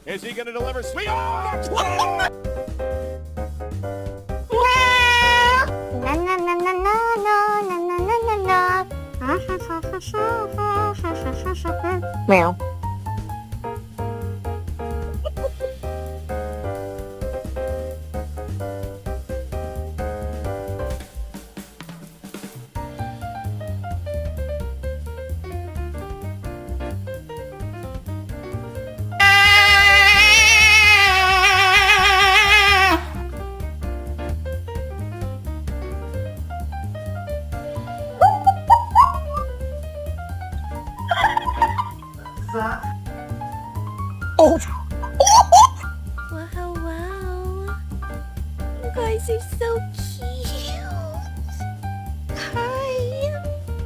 Is he going to deliver? Sweet. Oh! Meow. Oh! Wow, wow. You guys are so